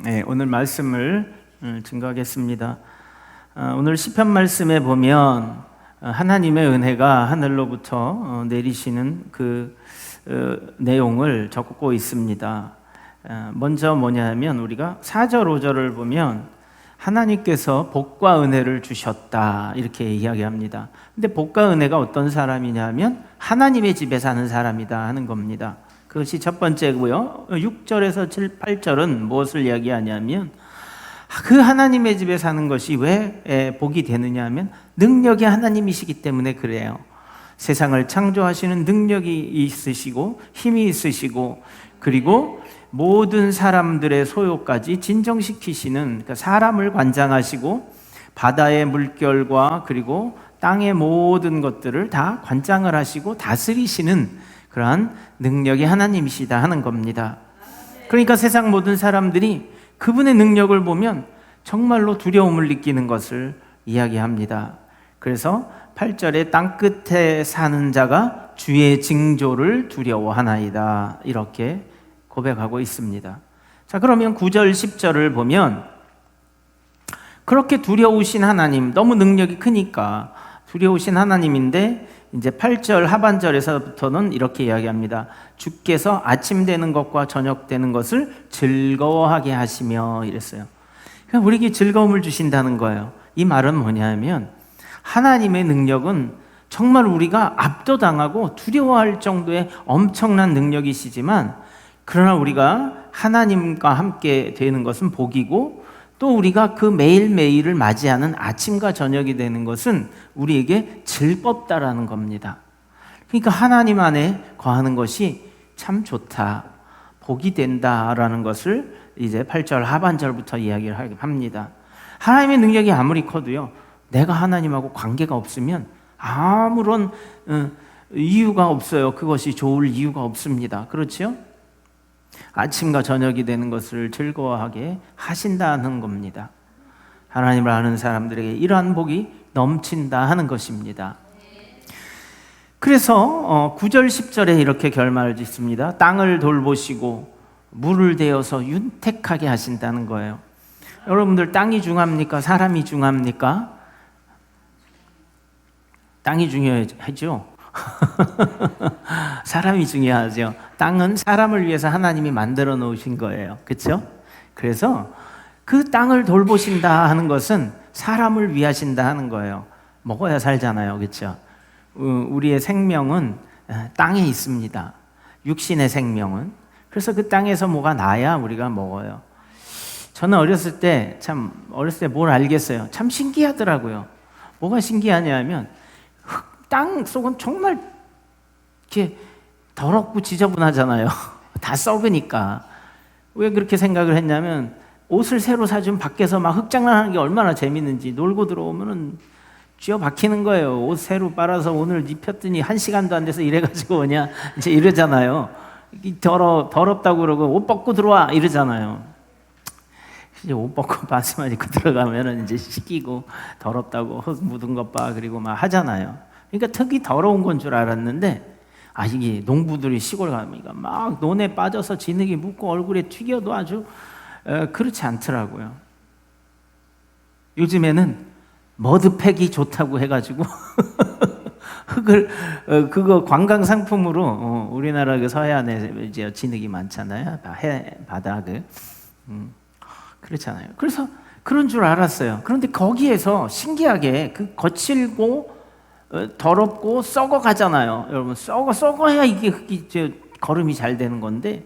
네, 오늘 말씀을 증거하겠습니다. 오늘 시편 말씀에 보면 하나님의 은혜가 하늘로부터 내리시는 그 내용을 적고 있습니다. 먼저 뭐냐면 우리가 4절 5절을 보면 하나님께서 복과 은혜를 주셨다 이렇게 이야기합니다. 근데 복과 은혜가 어떤 사람이냐면 하나님의 집에 사는 사람이다 하는 겁니다. 그것이 첫 번째고요. 6절에서 7, 8절은 무엇을 이야기하냐면 그 하나님의 집에 사는 것이 왜 복이 되느냐 하면 능력이 하나님이시기 때문에 그래요. 세상을 창조하시는 능력이 있으시고 힘이 있으시고 그리고 모든 사람들의 소요까지 진정시키시는, 그러니까 사람을 관장하시고 바다의 물결과 그리고 땅의 모든 것들을 다 관장을 하시고 다스리시는 그러한 능력이 하나님이시다 하는 겁니다. 그러니까 세상 모든 사람들이 그분의 능력을 보면 정말로 두려움을 느끼는 것을 이야기합니다. 그래서 8절에 땅끝에 사는 자가 주의 징조를 두려워하나이다 이렇게 고백하고 있습니다. 자, 그러면 9절 10절을 보면 그렇게 두려우신 하나님, 너무 능력이 크니까 두려우신 하나님인데 이제 8절 하반절에서부터는 이렇게 이야기합니다. 주께서 아침 되는 것과 저녁 되는 것을 즐거워하게 하시며 이랬어요. 그러니까 우리에게 즐거움을 주신다는 거예요. 이 말은 뭐냐면 하나님의 능력은 정말 우리가 압도당하고 두려워할 정도의 엄청난 능력이시지만 그러나 우리가 하나님과 함께 되는 것은 복이고 또 우리가 그 매일매일을 맞이하는 아침과 저녁이 되는 것은 우리에게 즐겁다라는 겁니다. 그러니까 하나님 안에 거하는 것이 참 좋다, 복이 된다라는 것을 이제 8절 하반절부터 이야기를 합니다. 하나님의 능력이 아무리 커도요, 내가 하나님하고 관계가 없으면 아무런 이유가 없어요. 그것이 좋을 이유가 없습니다. 그렇죠? 아침과 저녁이 되는 것을 즐거워하게 하신다는 겁니다. 하나님을 아는 사람들에게 이러한 복이 넘친다 하는 것입니다. 그래서 9절 10절에 이렇게 결말을 짓습니다. 땅을 돌보시고 물을 대어서 윤택하게 하신다는 거예요. 여러분들 땅이 중요합니까? 사람이 중요합니까? 땅이 중요하죠. 사람이 중요하죠. 땅은 사람을 위해서 하나님이 만들어 놓으신 거예요. 그렇죠? 그래서 그 땅을 돌보신다 하는 것은 사람을 위하신다 하는 거예요. 먹어야 살잖아요. 그렇죠? 우리의 생명은 땅에 있습니다. 육신의 생명은. 그래서 그 땅에서 뭐가 나야 우리가 먹어요. 저는 어렸을 때 뭘 알겠어요. 참 신기하더라고요. 뭐가 신기하냐면 땅 속은 정말 이렇게 더럽고 지저분하잖아요. 다 썩으니까. 왜 그렇게 생각을 했냐면 옷을 새로 사주면 밖에서 막 흙장난하는 게 얼마나 재밌는지 놀고 들어오면은 쥐어 박히는 거예요. 옷 새로 빨아서 오늘 입혔더니 1시간도 안 돼서 이래가지고 오냐 이제 이러잖아요. 더럽다고 그러고 옷 벗고 들어와 이러잖아요. 이제 옷 벗고 바지만 입고 들어가면은 이제 씻기고 더럽다고 흙 묻은 것 봐 그리고 막 하잖아요. 그러니까 흙이 더러운 건 줄 알았는데 이게 농부들이 시골 가면 막 논에 빠져서 진흙이 묻고 얼굴에 튀겨도 아주 그렇지 않더라고요. 요즘에는 머드팩이 좋다고 해가지고 흙을 그거 관광 상품으로 우리나라 그 서해안에 이제 진흙이 많잖아요. 바닥을 그렇잖아요. 그래서 그런 줄 알았어요. 그런데 거기에서 신기하게 그 거칠고 더럽고 썩어가잖아요. 여러분 썩어야 이게 흙이 거름이 잘 되는 건데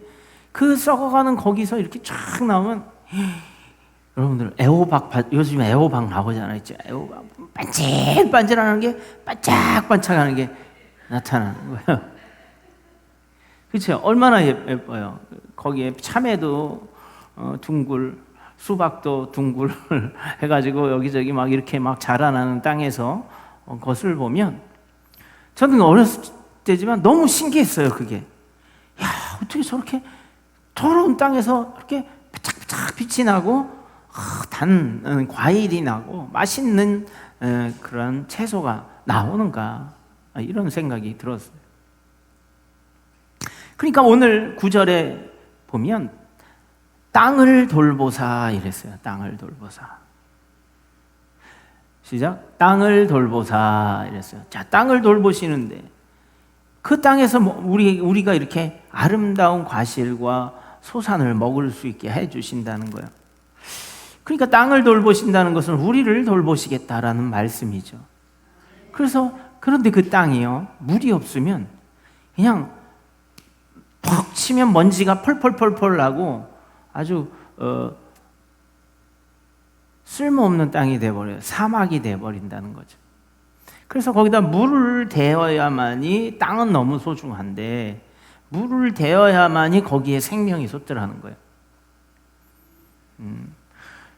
그 썩어가는 거기서 이렇게 쫙 나오면 여러분들 요즘 애호박 나오잖아요. 애호박 반질반질하는 게 반짝반짝하는 게 나타나는 거예요. 그렇죠? 얼마나 예뻐요. 거기에 참외도 둥글, 수박도 둥글 해가지고 여기저기 막 이렇게 막 자라나는 땅에서 것을 보면 저는 어렸을 때지만 너무 신기했어요. 그게 야 어떻게 저렇게 더러운 땅에서 이렇게 바짝바짝 빛이 나고 단 과일이 나고 맛있는 그런 채소가 나오는가 이런 생각이 들었어요. 그러니까 오늘 9절에 보면 땅을 돌보사 이랬어요. 땅을 돌보사. 시작. 땅을 돌보사 이랬어요. 자, 땅을 돌보시는데 그 땅에서 우리가 이렇게 아름다운 과실과 소산을 먹을 수 있게 해주신다는 거예요. 그러니까 땅을 돌보신다는 것은 우리를 돌보시겠다라는 말씀이죠. 그런데 그 땅이요, 물이 없으면 그냥 퍽 치면 먼지가 펄펄펄펄 나고 아주 쓸모없는 땅이 돼버려요. 사막이 돼버린다는 거죠. 그래서 거기다 물을 대어야만이, 땅은 너무 소중한데 물을 대어야만이 거기에 생명이 솟더라는 거예요.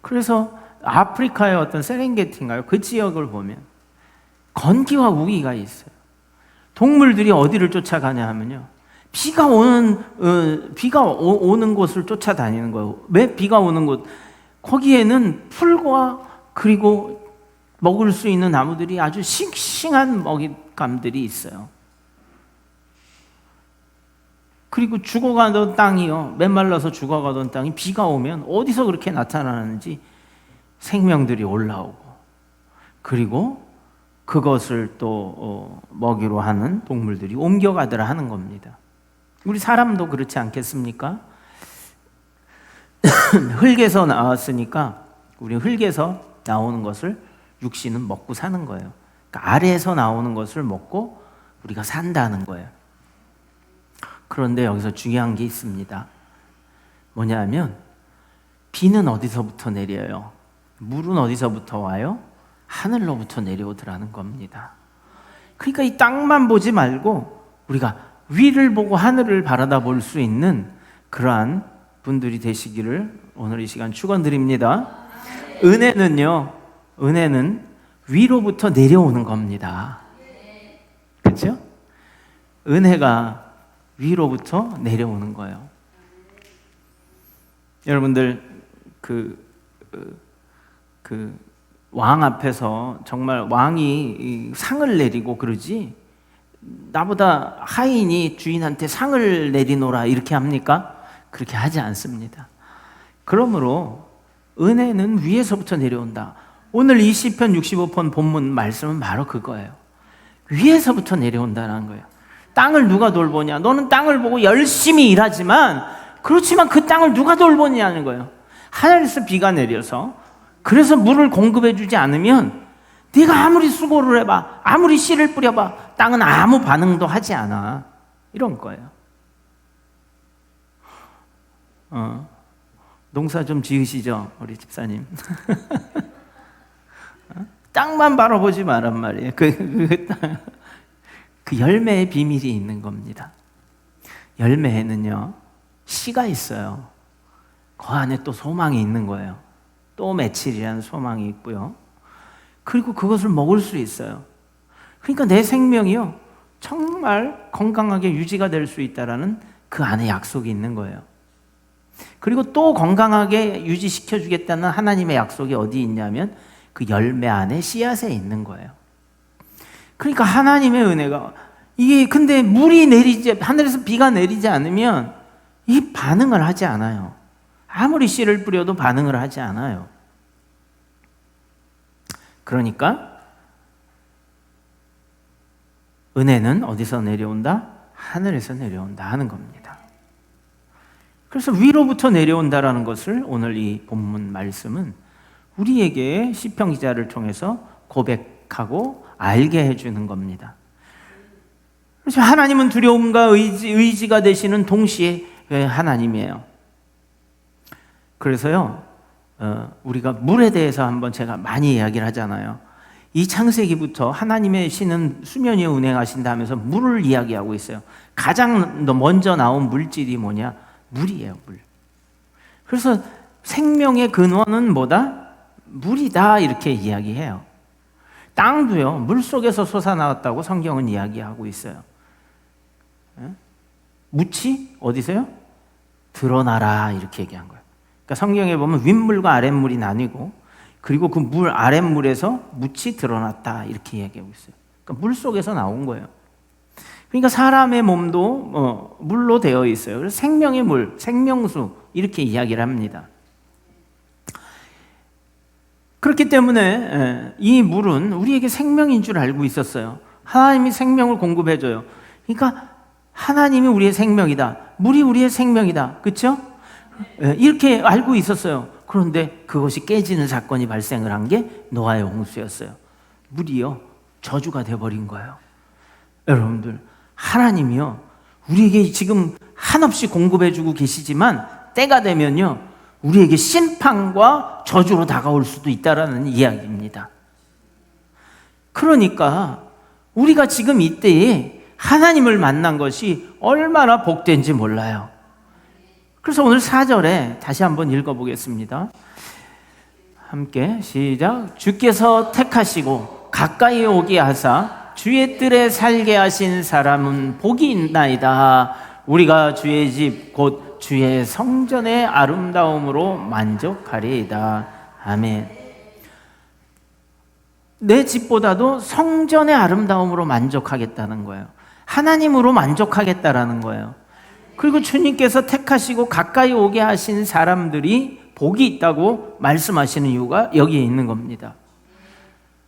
그래서 아프리카의 어떤 세렝게티인가요? 그 지역을 보면 건기와 우기가 있어요. 동물들이 어디를 쫓아가냐 하면요, 비가 오는 곳을 쫓아다니는 거예요. 왜 비가 오는 곳? 거기에는 풀과 그리고 먹을 수 있는 나무들이 아주 싱싱한 먹잇감들이 있어요. 그리고 죽어가던 땅이요, 메말라서 죽어가던 땅이 비가 오면 어디서 그렇게 나타나는지 생명들이 올라오고, 그리고 그것을 또 먹이로 하는 동물들이 옮겨가더라 하는 겁니다. 우리 사람도 그렇지 않겠습니까? 흙에서 나왔으니까 우리 흙에서 나오는 것을 육신은 먹고 사는 거예요. 그러니까 아래에서 나오는 것을 먹고 우리가 산다는 거예요. 그런데 여기서 중요한 게 있습니다. 뭐냐면 비는 어디서부터 내려요? 물은 어디서부터 와요? 하늘로부터 내려오더라는 겁니다. 그러니까 이 땅만 보지 말고 우리가 위를 보고 하늘을 바라다 볼 수 있는 그러한 분들이 되시기를 오늘 이 시간 축원드립니다. 은혜는 위로부터 내려오는 겁니다. 그렇죠? 은혜가 위로부터 내려오는 거예요. 여러분들 왕 앞에서 정말 왕이 상을 내리고 그러지, 나보다 하인이 주인한테 상을 내리노라 이렇게 합니까? 그렇게 하지 않습니다. 그러므로 은혜는 위에서부터 내려온다. 오늘 이 시편 65편 본문 말씀은 바로 그거예요. 위에서부터 내려온다는 거예요. 땅을 누가 돌보냐? 너는 땅을 보고 열심히 일하지만, 그렇지만 그 땅을 누가 돌보냐는 거예요. 하늘에서 비가 내려서, 그래서 물을 공급해 주지 않으면 네가 아무리 수고를 해봐, 아무리 씨를 뿌려봐, 땅은 아무 반응도 하지 않아. 이런 거예요. 농사 좀 지으시죠, 우리 집사님. 땅만 바라보지 말란 말이에요. 그 열매의 비밀이 있는 겁니다. 열매에는요, 씨가 있어요. 그 안에 또 소망이 있는 거예요. 또 며칠이라는 소망이 있고요. 그리고 그것을 먹을 수 있어요. 그러니까 내 생명이요, 정말 건강하게 유지가 될 수 있다라는 그 안에 약속이 있는 거예요. 그리고 또 건강하게 유지시켜 주겠다는 하나님의 약속이 어디 있냐면 그 열매 안에 씨앗에 있는 거예요. 그러니까 하나님의 은혜가, 이게 근데 물이 내리지, 하늘에서 비가 내리지 않으면 이 반응을 하지 않아요. 아무리 씨를 뿌려도 반응을 하지 않아요. 그러니까 은혜는 어디서 내려온다? 하늘에서 내려온다 하는 겁니다. 그래서 위로부터 내려온다라는 것을 오늘 이 본문 말씀은 우리에게 시편 기자를 통해서 고백하고 알게 해주는 겁니다. 그래서 하나님은 두려움과 의지가 되시는 동시에 하나님이에요. 그래서요, 우리가 물에 대해서 한번 제가 많이 이야기를 하잖아요. 이 창세기부터 하나님의 신은 수면 위에 운행하신다면서 물을 이야기하고 있어요. 가장 먼저 나온 물질이 뭐냐? 물이에요, 물. 그래서 생명의 근원은 뭐다? 물이다, 이렇게 이야기해요. 땅도요, 물 속에서 솟아나왔다고 성경은 이야기하고 있어요. 묻이 어디서요? 드러나라, 이렇게 얘기한 거예요. 그러니까 성경에 보면 윗물과 아랫물이 나뉘고, 그리고 그 물 아랫물에서 묻이 드러났다, 이렇게 얘기하고 있어요. 그러니까 물 속에서 나온 거예요. 그러니까 사람의 몸도 물로 되어 있어요. 그래서 생명의 물, 생명수 이렇게 이야기를 합니다. 그렇기 때문에 이 물은 우리에게 생명인 줄 알고 있었어요. 하나님이 생명을 공급해줘요. 그러니까 하나님이 우리의 생명이다. 물이 우리의 생명이다. 그렇죠? 이렇게 알고 있었어요. 그런데 그것이 깨지는 사건이 발생을 한 게 노아의 홍수였어요. 물이요, 저주가 되어버린 거예요. 여러분들, 하나님이요, 우리에게 지금 한없이 공급해주고 계시지만 때가 되면요, 우리에게 심판과 저주로 다가올 수도 있다라는 이야기입니다. 그러니까 우리가 지금 이때에 하나님을 만난 것이 얼마나 복된지 몰라요. 그래서 오늘 4절에 다시 한번 읽어보겠습니다. 함께 시작. 주께서 택하시고 가까이 오게 하사 주의 뜰에 살게 하신 사람은 복이 있나이다. 우리가 주의 집 곧 주의 성전의 아름다움으로 만족하리이다. 아멘. 내 집보다도 성전의 아름다움으로 만족하겠다는 거예요. 하나님으로 만족하겠다라는 거예요. 그리고 주님께서 택하시고 가까이 오게 하신 사람들이 복이 있다고 말씀하시는 이유가 여기에 있는 겁니다.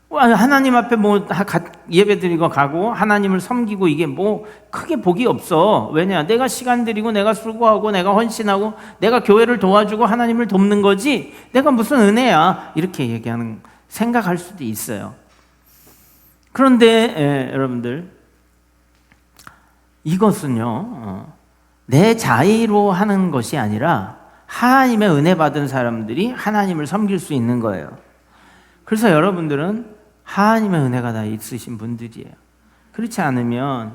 하나님 앞에 예배 드리고 가고 하나님을 섬기고 이게 크게 복이 없어. 왜냐? 내가 시간 드리고 내가 수고하고 내가 헌신하고 내가 교회를 도와주고 하나님을 돕는 거지 내가 무슨 은혜야, 이렇게 생각할 수도 있어요. 그런데 여러분들, 이것은요, 내 자의로 하는 것이 아니라 하나님의 은혜 받은 사람들이 하나님을 섬길 수 있는 거예요. 그래서 여러분들은 하나님의 은혜가 다 있으신 분들이에요. 그렇지 않으면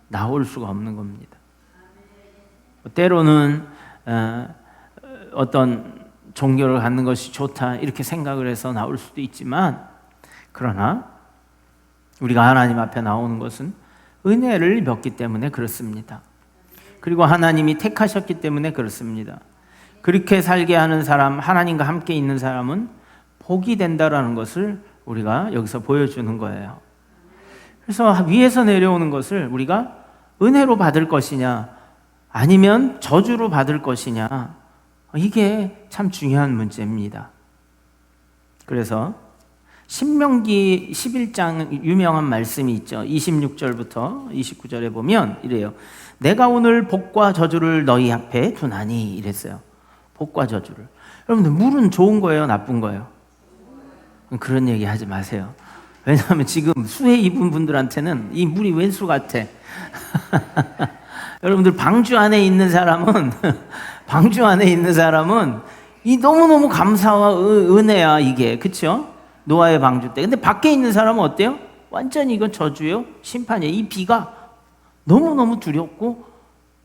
나올 수가 없는 겁니다. 때로는 어떤 종교를 갖는 것이 좋다 이렇게 생각을 해서 나올 수도 있지만, 그러나 우리가 하나님 앞에 나오는 것은 은혜를 믿기 때문에 그렇습니다. 그리고 하나님이 택하셨기 때문에 그렇습니다. 그렇게 살게 하는 사람, 하나님과 함께 있는 사람은 복이 된다라는 것을 우리가 여기서 보여주는 거예요. 그래서 위에서 내려오는 것을 우리가 은혜로 받을 것이냐 아니면 저주로 받을 것이냐, 이게 참 중요한 문제입니다. 그래서 신명기 11장 유명한 말씀이 있죠. 26절부터 29절에 보면 이래요. 내가 오늘 복과 저주를 너희 앞에 두나니, 이랬어요. 복과 저주를. 여러분들, 물은 좋은 거예요, 나쁜 거예요? 그런 얘기 하지 마세요. 왜냐하면 지금 수해 입은 분들한테는 이 물이 왼수 같아. 여러분들, 방주 안에 있는 사람은 이 너무너무 감사와 은혜야, 이게. 그쵸? 노아의 방주 때. 근데 밖에 있는 사람은 어때요? 완전히 이건 저주예요, 심판이에요. 이 비가 너무너무 두렵고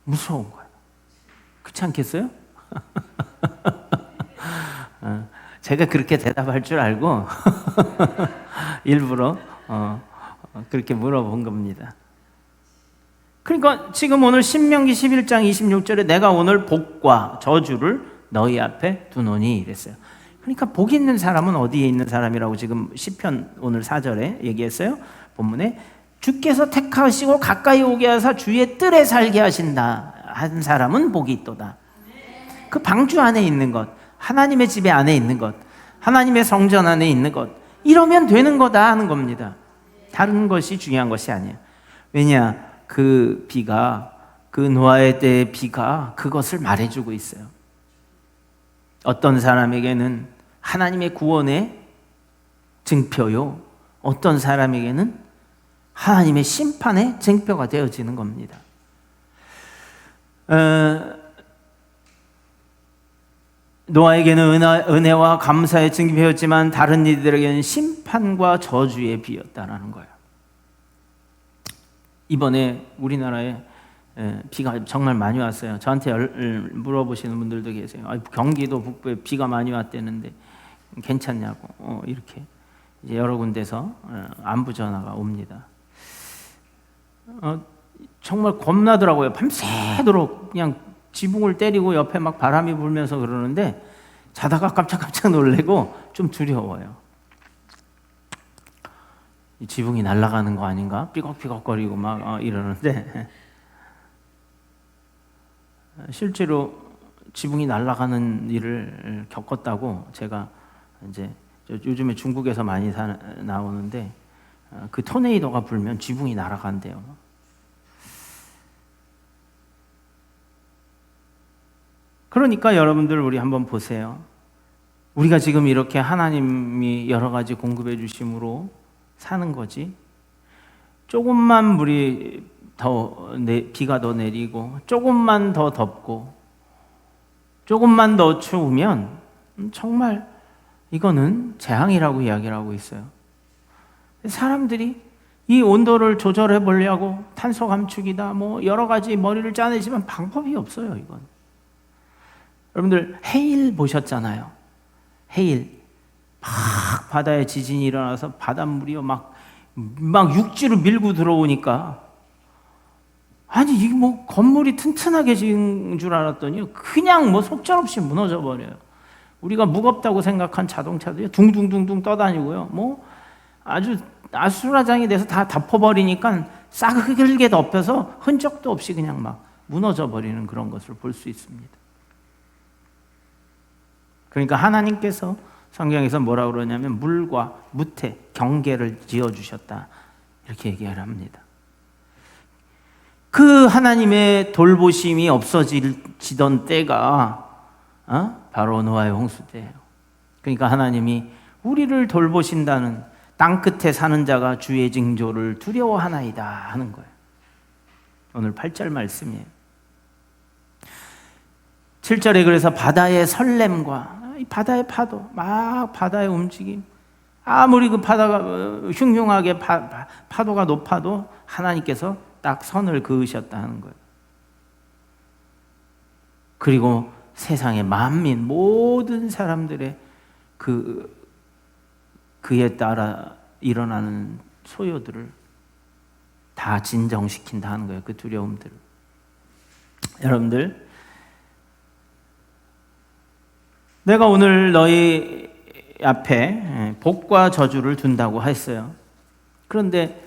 무서운 거예요. 그렇지 않겠어요? 제가 그렇게 대답할 줄 알고 일부러 그렇게 물어본 겁니다. 그러니까 지금 오늘 신명기 11장 26절에 내가 오늘 복과 저주를 너희 앞에 두노니, 이랬어요. 그러니까 복 있는 사람은 어디에 있는 사람이라고 지금 시편 오늘 4절에 얘기했어요. 본문에 주께서 택하시고 가까이 오게 하사 주의 뜰에 살게 하신다 한 사람은 복이 있도다. 그 방주 안에 있는 것, 하나님의 집에 안에 있는 것, 하나님의 성전 안에 있는 것, 이러면 되는 거다 하는 겁니다. 다른 것이 중요한 것이 아니에요. 왜냐? 그 비가, 그 노아의 때의 비가 그것을 말해주고 있어요. 어떤 사람에게는 하나님의 구원의 증표요, 어떤 사람에게는 하나님의 심판의 증표가 되어지는 겁니다. 노아에게는 은혜와 감사의 증표였지만 다른 이들에게는 심판과 저주의 비였다라는 거예요. 이번에 우리나라에 비가 정말 많이 왔어요. 저한테 물어보시는 분들도 계세요. 경기도 북부에 비가 많이 왔다는데 괜찮냐고, 이렇게 이제 여러 군데서 안부 전화가 옵니다. 정말 겁나더라고요. 밤새도록 그냥 지붕을 때리고 옆에 막 바람이 불면서 그러는데 자다가 깜짝깜짝 놀래고 좀 두려워요. 지붕이 날아가는 거 아닌가? 삐걱삐걱거리고 막 이러는데 실제로 지붕이 날아가는 일을 겪었다고 제가 이제 요즘에 중국에서 많이 나오는데 그 토네이도가 불면 지붕이 날아간대요. 그러니까 여러분들 우리 한번 보세요. 우리가 지금 이렇게 하나님이 여러 가지 공급해 주심으로 사는 거지. 조금만 물이 비가 더 내리고 조금만 더 덥고 조금만 더 추우면 정말 이거는 재앙이라고 이야기를 하고 있어요. 사람들이 이 온도를 조절해 보려고 탄소 감축이다 뭐 여러 가지 머리를 짜내지만 방법이 없어요. 이건 여러분들 해일 보셨잖아요. 해일 막 바다에 지진이 일어나서 바닷물이요 막 육지로 밀고 들어오니까 아니 이게 뭐 건물이 튼튼하게 지은 줄 알았더니 그냥 뭐 속절없이 무너져 버려요. 우리가 무겁다고 생각한 자동차도요 둥둥둥둥 떠다니고요 뭐 아주 아수라장이 돼서 다 덮어버리니까 싸그게 덮여서 흔적도 없이 그냥 막 무너져 버리는 그런 것을 볼 수 있습니다. 그러니까 하나님께서 성경에서 뭐라고 그러냐면 물과 무태, 경계를 지어주셨다 이렇게 얘기를 합니다. 그 하나님의 돌보심이 없어지던 때가 바로 노아의 홍수 때예요. 그러니까 하나님이 우리를 돌보신다는 땅끝에 사는 자가 주의 징조를 두려워하나이다 하는 거예요. 오늘 8절 말씀이에요. 7절에 그래서 바다의 설렘과 이 바다의 파도, 막 바다의 움직임, 아무리 그 바다가 흉흉하게 파도가 높아도 하나님께서 딱 선을 그으셨다 하는 거예요. 그리고 세상의 만민 모든 사람들의 그에 따라 일어나는 소요들을 다 진정시킨다 하는 거예요. 그 두려움들을. 여러분들, 내가 오늘 너희 앞에 복과 저주를 둔다고 했어요. 그런데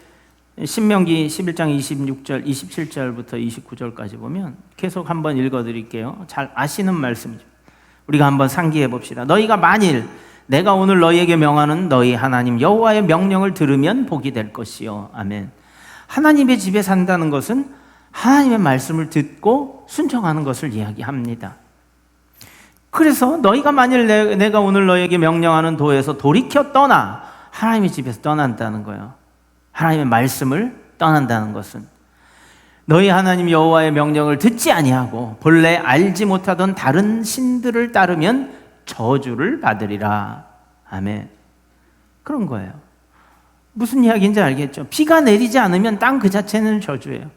신명기 11장 26절, 27절부터 29절까지 보면 계속 한번 읽어드릴게요. 잘 아시는 말씀이죠. 우리가 한번 상기해 봅시다. 너희가 만일 내가 오늘 너희에게 명하는 너희 하나님 여호와의 명령을 들으면 복이 될 것이요. 아멘. 하나님의 집에 산다는 것은 하나님의 말씀을 듣고 순종하는 것을 이야기합니다. 그래서 너희가 만일 내가 오늘 너희에게 명령하는 도에서 돌이켜 떠나 하나님의 집에서 떠난다는 거예요. 하나님의 말씀을 떠난다는 것은 너희 하나님 여호와의 명령을 듣지 아니하고 본래 알지 못하던 다른 신들을 따르면 저주를 받으리라. 아멘. 그런 거예요. 무슨 이야기인지 알겠죠? 비가 내리지 않으면 땅 그 자체는 저주예요.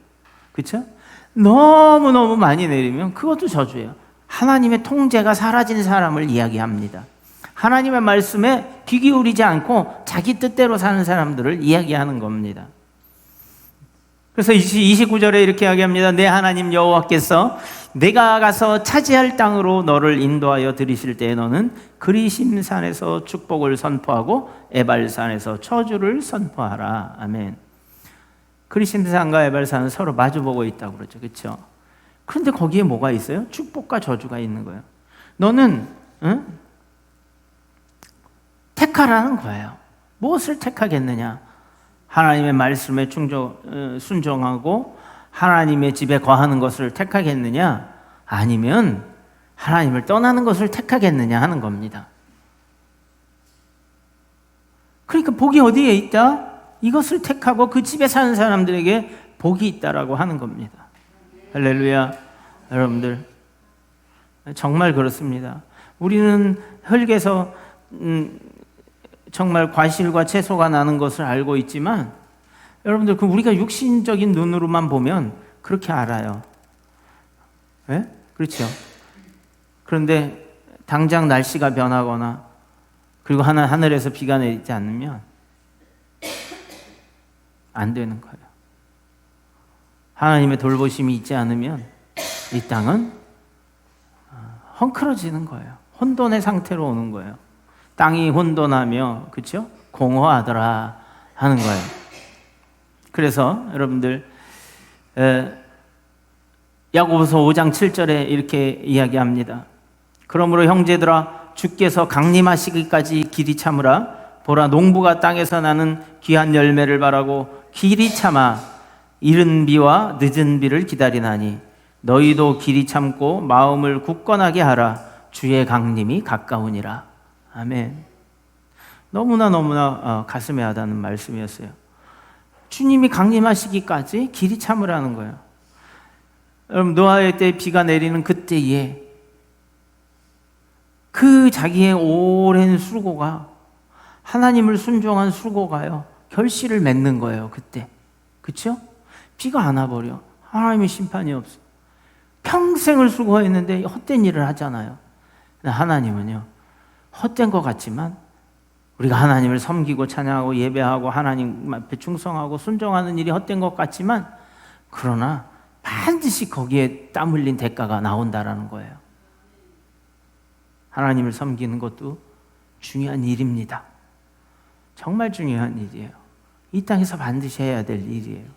그렇죠? 너무너무 많이 내리면 그것도 저주예요. 하나님의 통제가 사라진 사람을 이야기합니다. 하나님의 말씀에 귀 기울이지 않고 자기 뜻대로 사는 사람들을 이야기하는 겁니다. 그래서 29절에 이렇게 이야기합니다. 내 하나님 여호와께서 내가 가서 차지할 땅으로 너를 인도하여 들이실 때에 너는 그리심산에서 축복을 선포하고 에발산에서 저주를 선포하라. 아멘. 그리심산과 에발산은 서로 마주보고 있다고 그러죠. 그렇죠? 그런데 거기에 뭐가 있어요? 축복과 저주가 있는 거예요. 너는 택하라는 거예요. 무엇을 택하겠느냐? 하나님의 말씀에 순종하고 하나님의 집에 거하는 것을 택하겠느냐? 아니면 하나님을 떠나는 것을 택하겠느냐 하는 겁니다. 그러니까 복이 어디에 있다? 이것을 택하고 그 집에 사는 사람들에게 복이 있다라고 하는 겁니다. 할렐루야. 여러분들 정말 그렇습니다. 우리는 흙에서 정말 과실과 채소가 나는 것을 알고 있지만 여러분들 우리가 육신적인 눈으로만 보면 그렇게 알아요. 네? 그렇죠. 그런데 당장 날씨가 변하거나 그리고 하늘에서 비가 내리지 않으면 안 되는 거예요. 하나님의 돌보심이 있지 않으면 이 땅은 헝클어지는 거예요. 혼돈의 상태로 오는 거예요. 땅이 혼돈하며 그렇죠? 공허하더라 하는 거예요. 그래서 여러분들 야고보서 5장 7절에 이렇게 이야기합니다. 그러므로 형제들아 주께서 강림하시기까지 길이 참으라. 보라 농부가 땅에서 나는 귀한 열매를 바라고 길이 참아 이른 비와 늦은 비를 기다리나니 너희도 길이 참고 마음을 굳건하게 하라. 주의 강림이 가까우니라. 아멘. 너무나 가슴에 와닿는 말씀이었어요. 주님이 강림하시기까지 길이 참으라는 거예요. 여러분, 노아의 때 비가 내리는 그때에 그 자기의 오랜 수고가, 하나님을 순종한 수고가요, 결실을 맺는 거예요. 그때. 그렇죠? 비가 안 와버려. 하나님의 심판이 없어. 평생을 수고했는데 헛된 일을 하잖아요. 하나님은요, 헛된 것 같지만 우리가 하나님을 섬기고 찬양하고 예배하고 하나님 앞에 충성하고 순종하는 일이 헛된 것 같지만, 그러나 반드시 거기에 땀 흘린 대가가 나온다라는 거예요. 하나님을 섬기는 것도 중요한 일입니다. 정말 중요한 일이에요. 이 땅에서 반드시 해야 될 일이에요.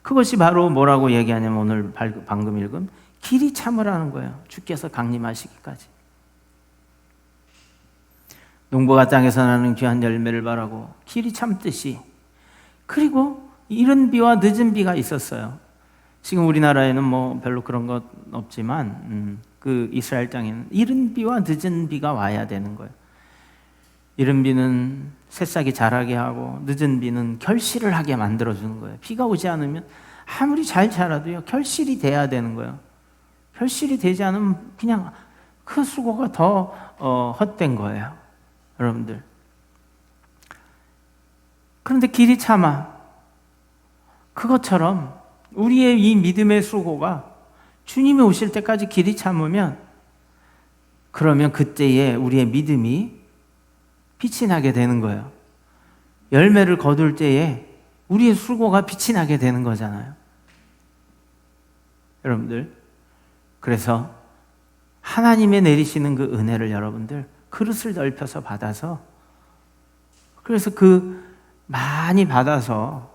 그것이 바로 뭐라고 얘기하냐면 오늘 방금 읽은 길이 참으라는 거예요. 주께서 강림하시기까지. 농부가 땅에서 나는 귀한 열매를 바라고 길이 참듯이. 그리고 이른 비와 늦은 비가 있었어요. 지금 우리나라에는 뭐 별로 그런 것 없지만 그 이스라엘 땅에는 이른 비와 늦은 비가 와야 되는 거예요. 이른 비는 새싹이 자라게 하고 늦은 비는 결실을 하게 만들어주는 거예요. 비가 오지 않으면 아무리 잘 자라도요, 결실이 돼야 되는 거예요. 결실이 되지 않으면 그냥 그 수고가 더 헛된 거예요, 여러분들. 그런데 길이 참아. 그것처럼 우리의 이 믿음의 수고가 주님이 오실 때까지 길이 참으면, 그러면 그때에 우리의 믿음이 빛이 나게 되는 거예요. 열매를 거둘 때에 우리의 수고가 빛이 나게 되는 거잖아요, 여러분들. 그래서 하나님의 내리시는 그 은혜를 여러분들 그릇을 넓혀서 받아서, 그래서 그 많이 받아서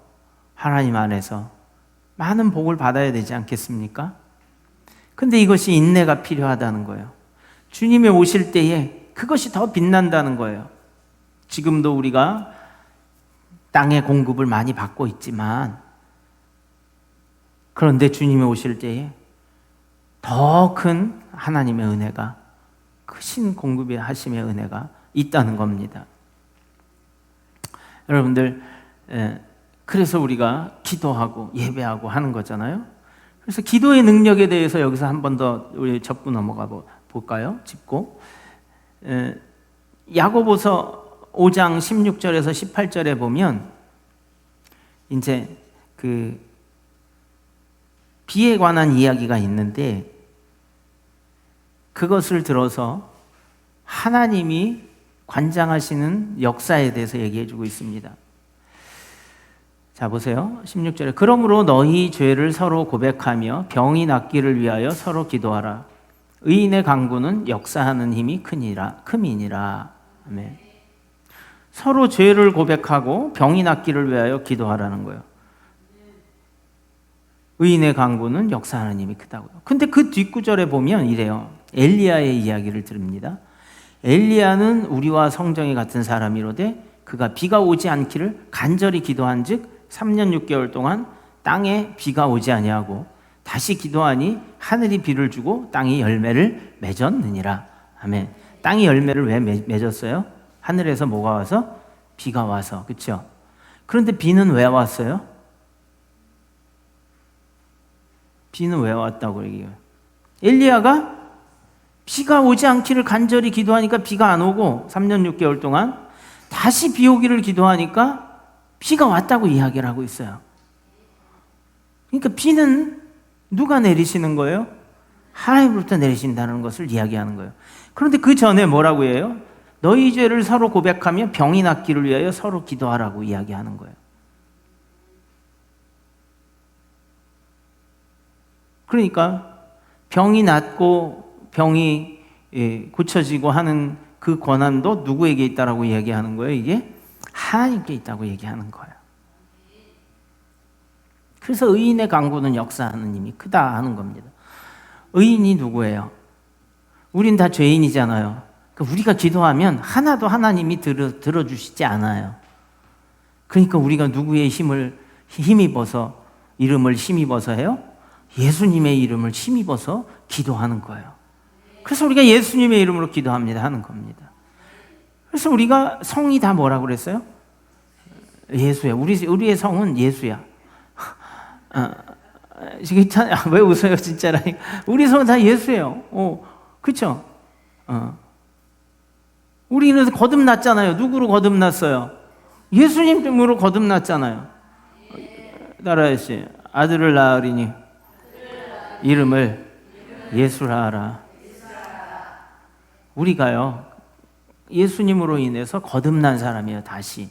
하나님 안에서 많은 복을 받아야 되지 않겠습니까? 근데 이것이 인내가 필요하다는 거예요. 주님이 오실 때에 그것이 더 빛난다는 거예요. 지금도 우리가 땅의 공급을 많이 받고 있지만, 그런데 주님이 오실 때에 더 큰 하나님의 은혜가, 크신 공급의 하심의 은혜가 있다는 겁니다. 여러분들, 그래서 우리가 기도하고 예배하고 하는 거잖아요. 그래서 기도의 능력에 대해서 여기서 한 번 더 우리 짚고 넘어가 볼까요? 짚고 야고보서 5장 16절에서 18절에 보면 이제 그 비에 관한 이야기가 있는데, 그것을 들어서 하나님이 관장하시는 역사에 대해서 얘기해 주고 있습니다. 자, 보세요. 16절에 그러므로 너희 죄를 서로 고백하며 병이 낫기를 위하여 서로 기도하라. 의인의 강구는 역사하는 힘이 큼이니라. 아멘. 서로 죄를 고백하고 병이 낫기를 위하여 기도하라는 거예요. 의인의 강구는 역사하는 힘이 크다고요. 근데 그 뒷구절에 보면 이래요. 엘리야의 이야기를 들읍니다. 엘리야는 우리와 성정이 같은 사람이로되 그가 비가 오지 않기를 간절히 기도한즉 3년 6개월 동안 땅에 비가 오지 아니하고 다시 기도하니 하늘이 비를 주고 땅이 열매를 맺었느니라. 아멘. 땅이 열매를 왜 맺었어요? 하늘에서 뭐가 와서? 비가 와서. 그렇죠? 그런데 비는 왜 왔어요? 비는 왜 왔다고 얘기해요? 엘리야가 비가 오지 않기를 간절히 기도하니까 비가 안 오고 3년 6개월 동안 다시 비 오기를 기도하니까 비가 왔다고 이야기를 하고 있어요. 그러니까 비는 누가 내리시는 거예요? 하나님으로부터 내리신다는 것을 이야기하는 거예요. 그런데 그 전에 뭐라고 해요? 너희 죄를 서로 고백하며 병이 낫기를 위하여 서로 기도하라고 이야기하는 거예요. 그러니까 병이 낫고 병이 고쳐지고 하는 그 권한도 누구에게 있다라고 얘기하는 거예요? 이게 하나님께 있다고 얘기하는 거예요. 그래서 의인의 강구는 역사하는 힘이 크다 하는 겁니다. 의인이 누구예요? 우린 다 죄인이잖아요. 우리가 기도하면 하나도 하나님이 들어주시지 않아요. 그러니까 우리가 누구의 힘입어서, 이름을 힘입어서 해요? 예수님의 이름을 힘입어서 기도하는 거예요. 그래서 우리가 예수님의 이름으로 기도합니다 하는 겁니다. 그래서 우리가 성이 다 뭐라고 그랬어요? 예수야. 우리의 성은 예수야. 왜 웃어요, 진짜라? 우리 성은 다 예수예요. 그렇죠? 우리는 거듭났잖아요. 누구로 거듭났어요? 예수님 때문에 거듭났잖아요. 따라하시. 아들을 낳으리니 이름을 예수라 하라. 우리가요, 예수님으로 인해서 거듭난 사람이에요, 다시.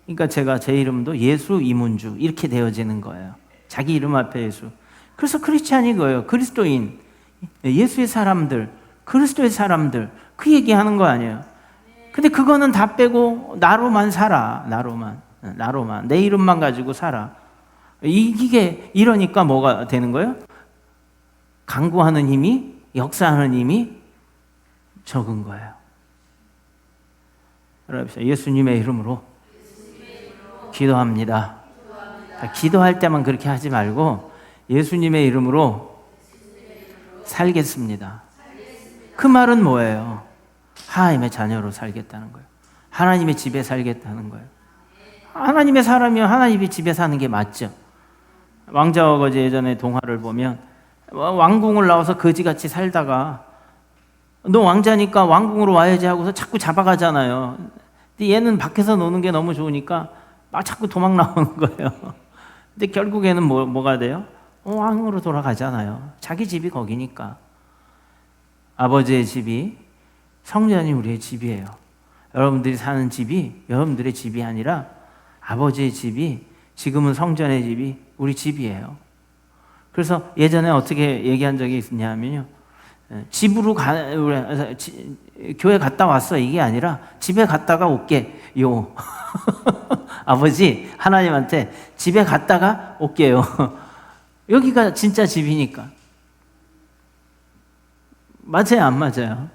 그러니까 제 이름도 예수 이문주 이렇게 되어지는 거예요. 자기 이름 앞에 예수. 그래서 크리스찬이 그거예요. 그리스도인, 예수의 사람들, 그리스도의 사람들, 그 얘기하는 거 아니에요. 근데 그거는 다 빼고 나로만 살아. 나로만 내 이름만 가지고 살아. 이게 이러니까 뭐가 되는 거예요? 강구하는 힘이, 역사하는 힘이 적은 거예요. 여러분, 예수님의 이름으로 기도합니다. 기도할 때만 그렇게 하지 말고 예수님의 이름으로 살겠습니다. 그 말은 뭐예요? 하나님의 자녀로 살겠다는 거예요. 하나님의 집에 살겠다는 거예요. 하나님의 사람이면 하나님의 집에 사는 게 맞죠. 왕자와 거지 예전에 동화를 보면 왕궁을 나와서 거지같이 살다가 너 왕자니까 왕궁으로 와야지 하고서 자꾸 잡아가잖아요. 근데 얘는 밖에서 노는 게 너무 좋으니까 막 자꾸 도망 나오는 거예요. 근데 결국에는 뭐가 돼요? 왕으로 돌아가잖아요. 자기 집이 거기니까. 아버지의 집이, 성전이 우리의 집이에요. 여러분들이 사는 집이 여러분들의 집이 아니라 아버지의 집이, 지금은 성전의 집이 우리 집이에요. 그래서 예전에 어떻게 얘기한 적이 있냐면요, 집으로 교회 갔다 왔어 이게 아니라 집에 갔다가 올게요. 아버지 하나님한테 집에 갔다가 올게요. 여기가 진짜 집이니까. 맞아요, 안 맞아요?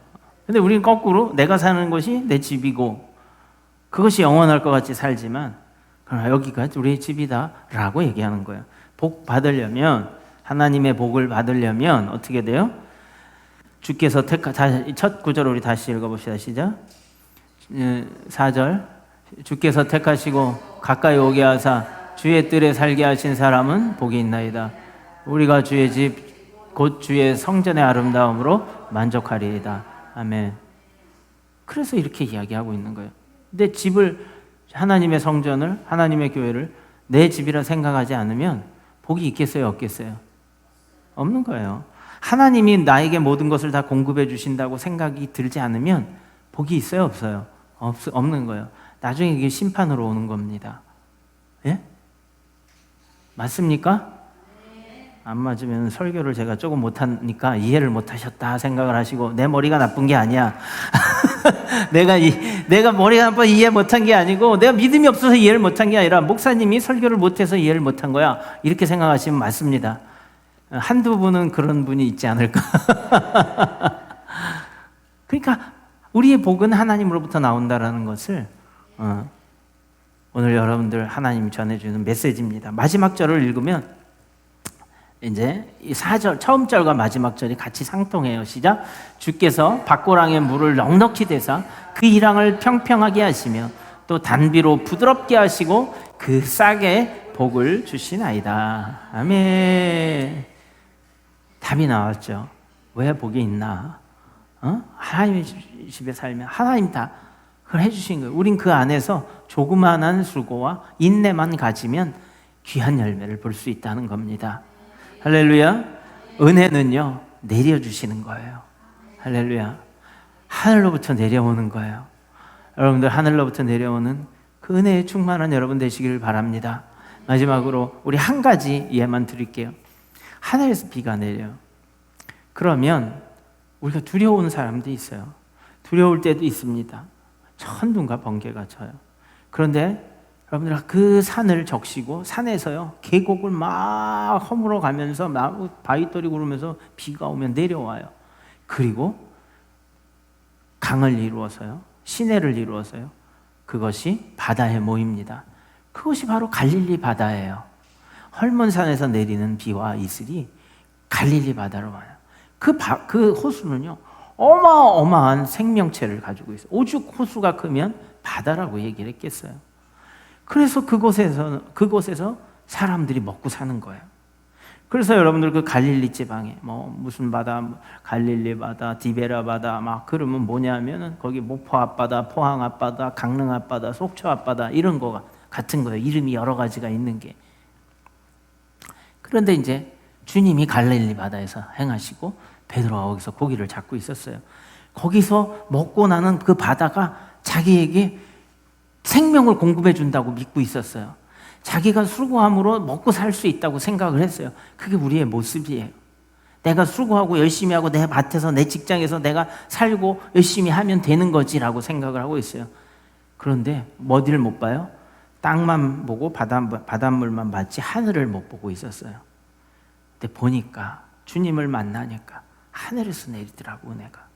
근데 우리는 거꾸로 내가 사는 곳이 내 집이고 그것이 영원할 것 같이 살지만 그러나 여기가 우리의 집이다 라고 얘기하는 거예요. 복 받으려면, 하나님의 복을 받으려면 어떻게 돼요? 주께서 첫 구절 우리 다시 읽어봅시다. 시작. 4절. 주께서 택하시고 가까이 오게 하사 주의 뜰에 살게 하신 사람은 복이 있나이다. 우리가 주의 집 곧 주의 성전의 아름다움으로 만족하리이다. 아멘. 그래서 이렇게 이야기하고 있는 거예요. 근데 집을, 하나님의 성전을, 하나님의 교회를 내 집이라 생각하지 않으면 복이 있겠어요, 없겠어요? 없는 거예요. 하나님이 나에게 모든 것을 다 공급해 주신다고 생각이 들지 않으면 복이 있어요, 없어요? 없는 거예요. 나중에 이게 심판으로 오는 겁니다. 예? 맞습니까? 안 맞으면 설교를 제가 조금 못하니까 이해를 못하셨다 생각을 하시고, 내 머리가 나쁜 게 아니야. 내가 머리가 나빠 이해 못한 게 아니고 내가 믿음이 없어서 이해를 못한 게 아니라 목사님이 설교를 못해서 이해를 못한 거야, 이렇게 생각하시면 맞습니다. 한두 분은 그런 분이 있지 않을까. 그러니까 우리의 복은 하나님으로부터 나온다라는 것을 오늘 여러분들 하나님이 전해주는 메시지입니다. 마지막 절을 읽으면 이제 이 4절, 처음 절과 마지막 절이 같이 상통해요. 시작. 주께서 밭고랑에 물을 넉넉히 대사 그 이랑을 평평하게 하시며 또 단비로 부드럽게 하시고 그 싹에 복을 주시나이다. 아멘. 답이 나왔죠. 왜 복이 있나? 하나님의 집에 살면 하나님 다 그걸 해주신 거예요. 우린 그 안에서 조그만한 수고와 인내만 가지면 귀한 열매를 볼 수 있다는 겁니다. 할렐루야. 은혜는요, 내려주시는 거예요. 할렐루야. 하늘로부터 내려오는 거예요. 여러분들 하늘로부터 내려오는 그 은혜에 충만한 여러분 되시기를 바랍니다. 마지막으로 우리 한 가지 예만 드릴게요. 하늘에서 비가 내려요. 그러면 우리가 두려운 사람도 있어요. 두려울 때도 있습니다. 천둥과 번개가 쳐요. 그런데 여러분들 그 산을 적시고 산에서요 계곡을 막 허물어 가면서 바위돌이 구르면서 비가 오면 내려와요. 그리고 강을 이루어서요 시내를 이루어서요 그것이 바다에 모입니다. 그것이 바로 갈릴리 바다예요. 헐몬산에서 내리는 비와 이슬이 갈릴리 바다로 와요. 그 호수는요 어마어마한 생명체를 가지고 있어요. 오죽 호수가 크면 바다라고 얘기를 했겠어요. 그래서 그곳에서 사람들이 먹고 사는 거예요. 그래서 여러분들 그 갈릴리 지방에 무슨 바다, 갈릴리 바다, 디베라 바다 막 그러면 뭐냐면은 거기 목포 앞바다, 포항 앞바다, 강릉 앞바다, 속초 앞바다 이런 거 같은 거예요. 이름이 여러 가지가 있는 게. 그런데 이제 주님이 갈릴리 바다에서 행하시고 베드로가 거기서 고기를 잡고 있었어요. 거기서 먹고 나는 그 바다가 자기에게 생명을 공급해 준다고 믿고 있었어요. 자기가 수고함으로 먹고 살 수 있다고 생각을 했어요. 그게 우리의 모습이에요. 내가 수고하고 열심히 하고 내 밭에서 내 직장에서 내가 살고 열심히 하면 되는 거지라고 생각을 하고 있어요. 그런데 어디를 못 봐요? 땅만 보고 바닷물만 봤지 하늘을 못 보고 있었어요. 근데 보니까 주님을 만나니까 하늘에서 내리더라고 은혜가.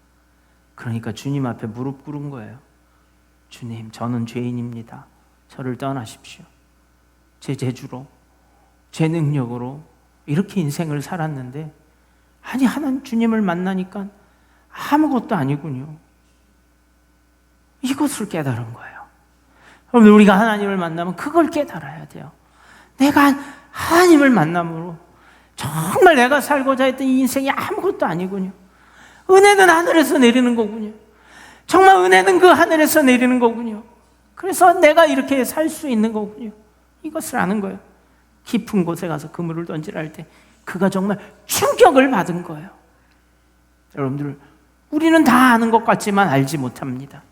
그러니까 주님 앞에 무릎 꿇은 거예요. 주님, 저는 죄인입니다. 저를 떠나십시오. 제 재주로, 제 능력으로 이렇게 인생을 살았는데 아니 하나님 주님을 만나니까 아무것도 아니군요. 이것을 깨달은 거예요. 여러분 우리가 하나님을 만나면 그걸 깨달아야 돼요. 내가 하나님을 만남으로 정말 내가 살고자 했던 이 인생이 아무것도 아니군요. 은혜는 하늘에서 내리는 거군요. 정말 은혜는 그 하늘에서 내리는 거군요. 그래서 내가 이렇게 살 수 있는 거군요. 이것을 아는 거예요. 깊은 곳에 가서 그물을 던지라 할 때 그가 정말 충격을 받은 거예요. 여러분들 우리는 다 아는 것 같지만 알지 못합니다.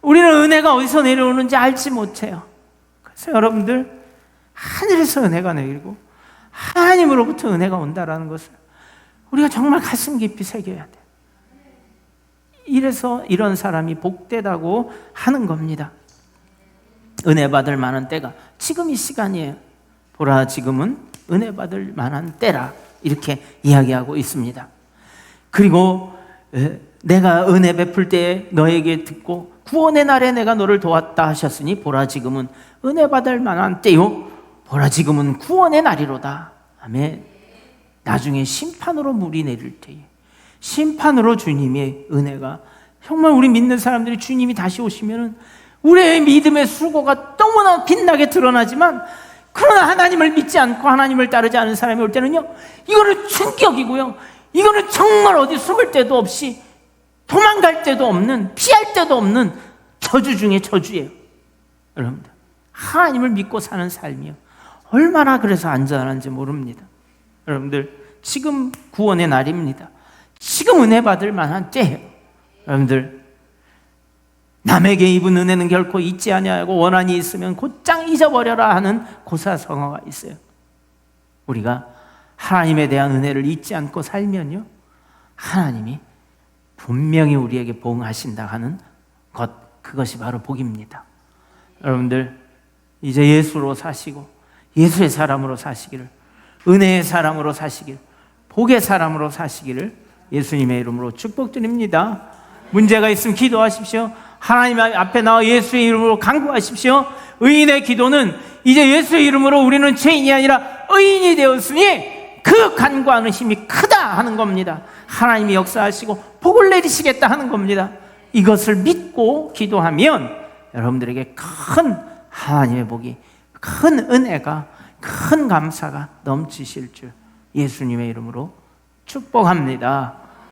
우리는 은혜가 어디서 내려오는지 알지 못해요. 그래서 여러분들 하늘에서 은혜가 내리고 하나님으로부터 은혜가 온다라는 것을 우리가 정말 가슴 깊이 새겨야 돼요. 이래서 이런 사람이 복되다고 하는 겁니다. 은혜 받을 만한 때가 지금 이 시간이에요. 보라 지금은 은혜 받을 만한 때라 이렇게 이야기하고 있습니다. 그리고 내가 은혜 베풀 때에 너에게 듣고 구원의 날에 내가 너를 도왔다 하셨으니 보라 지금은 은혜 받을 만한 때요 보라 지금은 구원의 날이로다. 아멘. 나중에 심판으로 물이 내릴 때에 심판으로 주님의 은혜가 정말 우리 믿는 사람들이 주님이 다시 오시면은 우리의 믿음의 수고가 너무나 빛나게 드러나지만 그러나 하나님을 믿지 않고 하나님을 따르지 않은 사람이 올 때는요 이거는 충격이고요 이거는 정말 어디 숨을 데도 없이 도망갈 데도 없는 피할 데도 없는 저주 중에 저주예요. 여러분들 하나님을 믿고 사는 삶이요 얼마나 그래서 안전한지 모릅니다. 여러분들 지금 구원의 날입니다. 지금 은혜 받을 만한 때예요. 여러분들 남에게 입은 은혜는 결코 잊지 아니하고 원한이 있으면 곧장 잊어버려라 하는 고사성어가 있어요. 우리가 하나님에 대한 은혜를 잊지 않고 살면요 하나님이 분명히 우리에게 보응하신다 하는 것 그것이 바로 복입니다. 여러분들 이제 예수로 사시고 예수의 사람으로 사시기를 은혜의 사람으로 사시기를 복의 사람으로 사시기를 예수님의 이름으로 축복드립니다. 문제가 있으면 기도하십시오. 하나님 앞에 나와 예수의 이름으로 간구하십시오. 의인의 기도는 이제 예수의 이름으로 우리는 죄인이 아니라 의인이 되었으니 그 간구하는 힘이 크다 하는 겁니다. 하나님이 역사하시고 복을 내리시겠다 하는 겁니다. 이것을 믿고 기도하면 여러분들에게 큰 하나님의 복이 큰 은혜가 큰 감사가 넘치실 줄 예수님의 이름으로 축복합니다.